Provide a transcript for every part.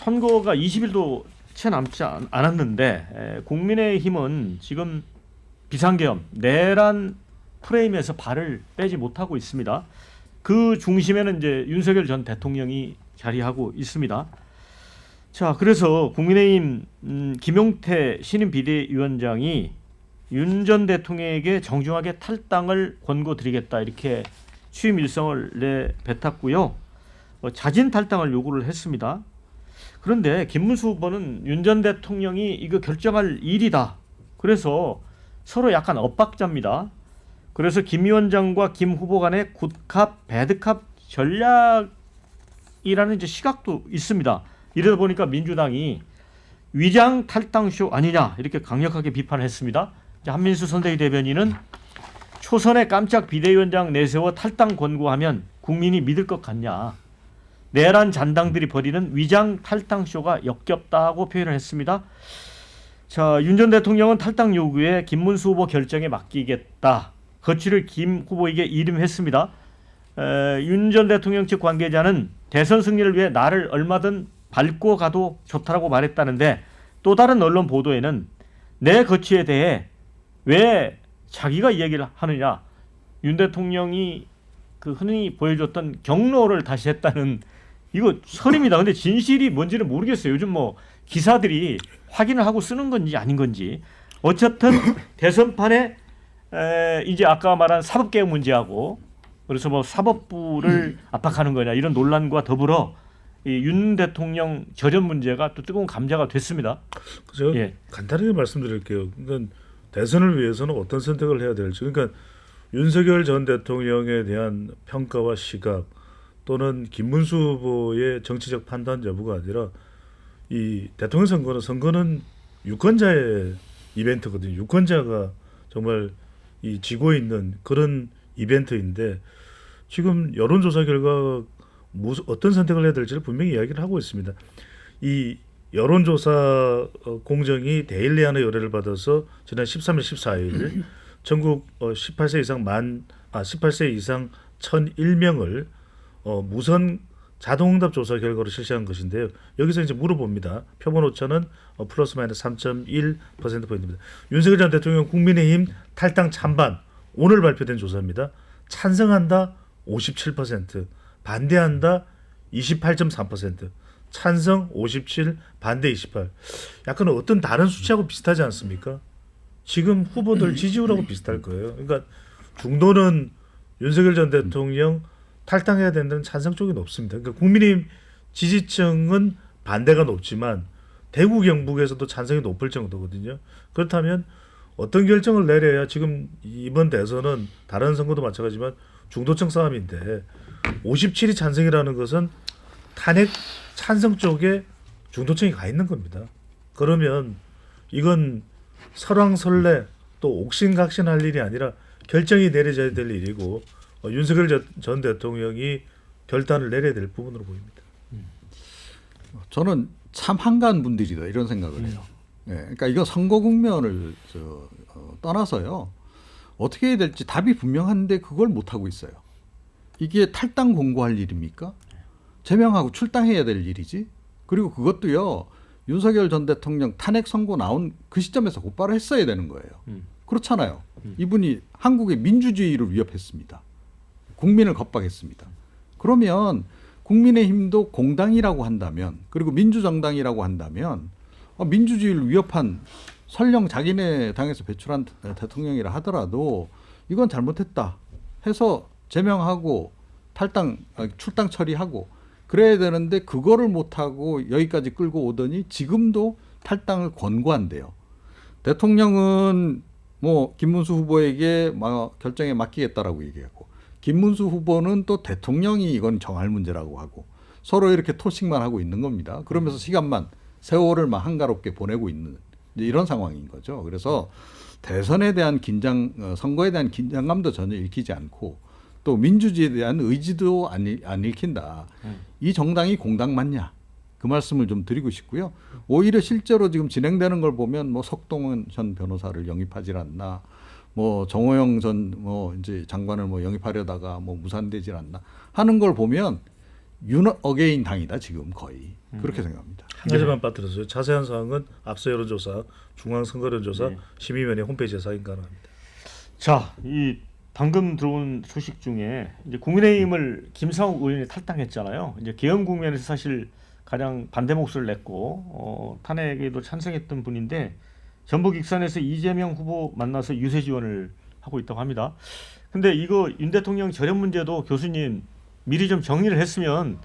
선거가 20일도 채 남지 않았는데 국민의힘은 지금 비상계엄, 내란 프레임에서 발을 빼지 못하고 있습니다. 그 중심에는 이제 윤석열 전 대통령이 자리하고 있습니다. 자, 그래서 국민의힘 김용태 신임 비대위원장이 윤 전 대통령에게 정중하게 탈당을 권고드리겠다 이렇게 취임 일성을 내뱉었고요. 자진 탈당을 요구를 했습니다. 그런데 김문수 후보는 윤 전 대통령이 이거 결정할 일이다. 그래서 서로 약간 엇박자입니다. 그래서 김 위원장과 김 후보 간의 굿캅, 배드캅 전략이라는 이제 시각도 있습니다. 이러다 보니까 민주당이 위장 탈당쇼 아니냐 이렇게 강력하게 비판을 했습니다. 한민수 선대위 대변인은 초선의 깜짝 비대위원장 내세워 탈당 권고하면 국민이 믿을 것 같냐. 내란 잔당들이 벌이는 위장 탈당쇼가 역겹다고 표현을 했습니다. 자, 윤 전 대통령은 탈당 요구에 김문수 후보 결정에 맡기겠다. 거취를 김 후보에게 이름했습니다. 윤 전 대통령 측 관계자는 대선 승리를 위해 나를 얼마든 밟고 가도 좋다라고 말했다는데 또 다른 언론 보도에는 내 거취에 대해 왜 자기가 이야기를 하느냐. 윤 대통령이 그 흔히 보여줬던 경로를 다시 했다는 이거 설입니다. 근데 진실이 뭔지는 모르겠어요. 요즘 뭐 기사들이 확인을 하고 쓰는 건지 아닌 건지. 어쨌든 대선판에 이제 아까 말한 사법개혁 문제하고 그래서 뭐 사법부를 압박하는 거냐 이런 논란과 더불어 이 윤 대통령 절연 문제가 또 뜨거운 감자가 됐습니다. 제가 간단하게 말씀드릴게요. 그러니까 대선을 위해서는 어떤 선택을 해야 될지. 그러니까 윤석열 전 대통령에 대한 평가와 시각 또는 김문수 후보의 정치적 판단 여부가 아니라 이 대통령 선거는 유권자의 이벤트거든요. 유권자가 정말 이 지고 있는 그런 이벤트인데 지금 여론조사 결과 어떤 선택을 해야 될지를 분명히 이야기를 하고 있습니다. 이 여론조사 공정이 데일리안의 의뢰를 받아서 지난 13일, 14일 전국 18세 이상 1,001명을 무선 자동응답 조사 결과로 실시한 것인데요. 여기서 이제 물어봅니다. 표본 오차는 플러스 마이너스 3.1%포인트입니다. 윤석열 전 대통령 국민의힘 탈당 찬반 오늘 발표된 조사입니다. 찬성한다 57%, 반대한다 28.3%, 찬성 57, 반대 28. 약간 어떤 다른 수치하고 비슷하지 않습니까? 지금 후보들 지지율하고 비슷할 거예요. 그러니까 중도는 윤석열 전 대통령 탈당해야 된다는 찬성 쪽이 높습니다. 그러니까 국민의힘 지지층은 반대가 높지만 대구 경북에서도 찬성이 높을 정도거든요. 그렇다면 어떤 결정을 내려야 지금 이번 대선은 다른 선거도 마찬가지지만 중도층 싸움인데 57이 찬성이라는 것은 탄핵 찬성 쪽에 중도층이 가 있는 겁니다. 그러면 이건 설왕설래 또 옥신각신할 일이 아니라 결정이 내려져야 될 일이고 윤석열 전 대통령이 결단을 내려야 될 부분으로 보입니다. 저는 참 한가한 분들이다 이런 생각을 해요. 그러니까 이거 선거 국면을 떠나서요. 어떻게 해야 될지 답이 분명한데 그걸 못하고 있어요. 이게 탈당 공고할 일입니까? 제명하고 출당해야 될 일이지. 그리고 그것도요. 윤석열 전 대통령 탄핵 선고 나온 그 시점에서 곧바로 했어야 되는 거예요. 그렇잖아요. 이분이 한국의 민주주의를 위협했습니다. 국민을 겁박했습니다. 그러면 국민의힘도 공당이라고 한다면 그리고 민주정당이라고 한다면 민주주의를 위협한 설령 자기네 당에서 배출한 대통령이라 하더라도 이건 잘못했다 해서 제명하고 출당 처리하고 그래야 되는데 그거를 못하고 여기까지 끌고 오더니 지금도 탈당을 권고한대요. 대통령은 뭐 김문수 후보에게 결정에 맡기겠다라고 얘기하고 김문수 후보는 또 대통령이 이건 정할 문제라고 하고 서로 이렇게 토식만 하고 있는 겁니다. 그러면서 시간만 세월을 막 한가롭게 보내고 있는 이런 상황인 거죠. 그래서 대선에 대한 선거에 대한 긴장감도 전혀 읽히지 않고 또 민주주의에 대한 의지도 안 읽힌다. 이 정당이 공당 맞냐? 그 말씀을 좀 드리고 싶고요. 오히려 실제로 지금 진행되는 걸 보면 뭐 석동원 전 변호사를 영입하지 않나, 뭐 정호영 전 이제 장관을 영입하려다가 무산되질 않나 하는 걸 보면 윤 어게인 당이다 지금 거의 그렇게 생각합니다. 한 가지만 빠뜨렸어요. 자세한 사항은 앞서 여론조사, 중앙선거론조사, 네. 심의위원회 홈페이지에서 확인 가능합니다. 자, 이 방금 들어온 소식 중에 이제 국민의힘을 김상욱 의원이 탈당했잖아요. 이제 계엄 국면에서 사실 가장 반대 목소리를 냈고 탄핵에도 찬성했던 분인데 전북 익산에서 이재명 후보 만나서 유세 지원을 하고 있다고 합니다. 근데 이거 윤 대통령 절연 문제도 교수님 미리 좀 정리를 했으면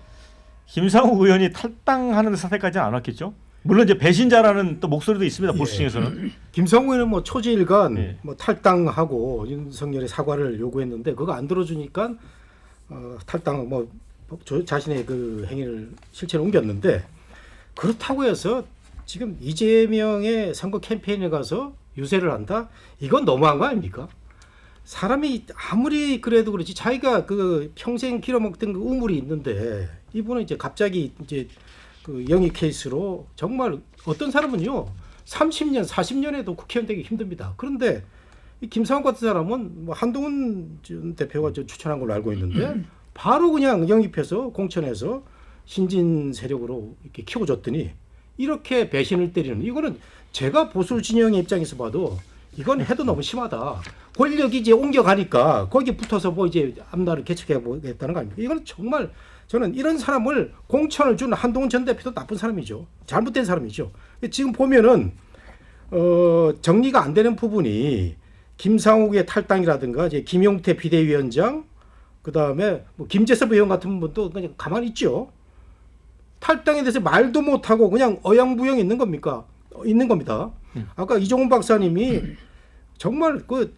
김상욱 의원이 탈당하는 사태까지는 안 왔겠죠? 물론 이제 배신자라는 또 목소리도 있습니다. 보수 중에서는. 김성우는 뭐 초지일간 예. 뭐 탈당하고 윤석열의 사과를 요구했는데 그거 안 들어주니까 탈당 뭐 자신의 그 행위를 실체로 옮겼는데 그렇다고 해서 지금 이재명의 선거 캠페인에 가서 유세를 한다? 이건 너무한 거 아닙니까? 사람이 아무리 그래도 그렇지 자기가 그 평생 길어먹던 그 우물이 있는데 이분은 이제 갑자기 이제 그 영입 케이스로 정말 어떤 사람은요 30년 40년에도 국회의원 되기 힘듭니다. 그런데 이 김상욱 같은 사람은 뭐 한동훈 전 대표가 추천한 걸로 알고 있는데 바로 그냥 영입해서 공천해서 신진 세력으로 이렇게 키워줬더니 이렇게 배신을 때리는 이거는 제가 보수 진영의 입장에서 봐도 이건 해도 너무 심하다. 권력이 이제 옮겨가니까 거기 붙어서 뭐 이제 앞날을 개척해 보겠다는 거 아닙니까? 이건 정말 저는 이런 사람을 공천을 준 한동훈 전 대표도 나쁜 사람이죠. 잘못된 사람이죠. 지금 보면은 정리가 안 되는 부분이 김상욱의 탈당이라든가 이제 김용태 비대위원장 그다음에 뭐 김재섭 의원 같은 분도 그냥 가만히 있죠. 탈당에 대해서 말도 못하고 그냥 어영부영 있는 겁니까? 있는 겁니다. 아까 이종훈 박사님이 정말 그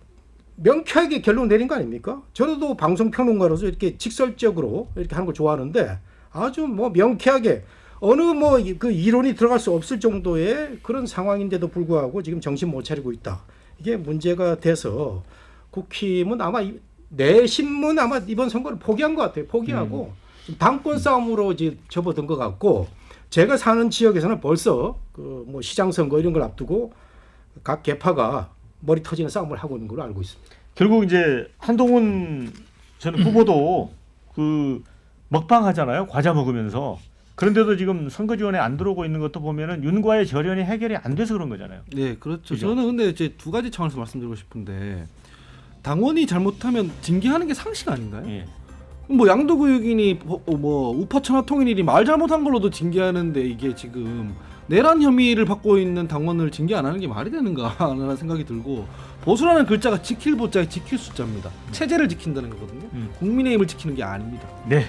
명쾌하게 결론 내린 거 아닙니까? 저도 방송평론가로서 이렇게 직설적으로 이렇게 하는 걸 좋아하는데 아주 뭐 명쾌하게 어느 뭐 그 이론이 들어갈 수 없을 정도의 그런 상황인데도 불구하고 지금 정신 못 차리고 있다. 이게 문제가 돼서 국힘은 아마 내신문 아마 이번 선거를 포기한 것 같아요. 포기하고 당권 싸움으로 이제 접어든 것 같고 제가 사는 지역에서는 벌써 그 뭐 시장 선거 이런 걸 앞두고 각 계파가 머리 터지는 싸움을 하고 있는 걸로 알고 있습니다. 결국 이제 한동훈 전 후보도 그 먹방 하잖아요. 과자 먹으면서. 그런데도 지금 선거 지원에 안 들어오고 있는 것도 보면은 윤과의 절연이 해결이 안 돼서 그런 거잖아요. 네, 그렇죠. 그죠? 저는 근데 이제 두 가지 차원에서 말씀드리고 싶은데 당원이 잘못하면 징계하는 게 상식 아닌가요? 예. 뭐 양도교육인이 뭐 우파 천하통일이 말 잘못한 걸로도 징계하는데 이게 지금 내란 혐의를 받고 있는 당원을 징계 안 하는 게 말이 되는가라는 생각이 들고 보수라는 글자가 지킬 보자에 지킬 숫자입니다. 체제를 지킨다는 거거든요. 국민의힘을 지키는 게 아닙니다. 네.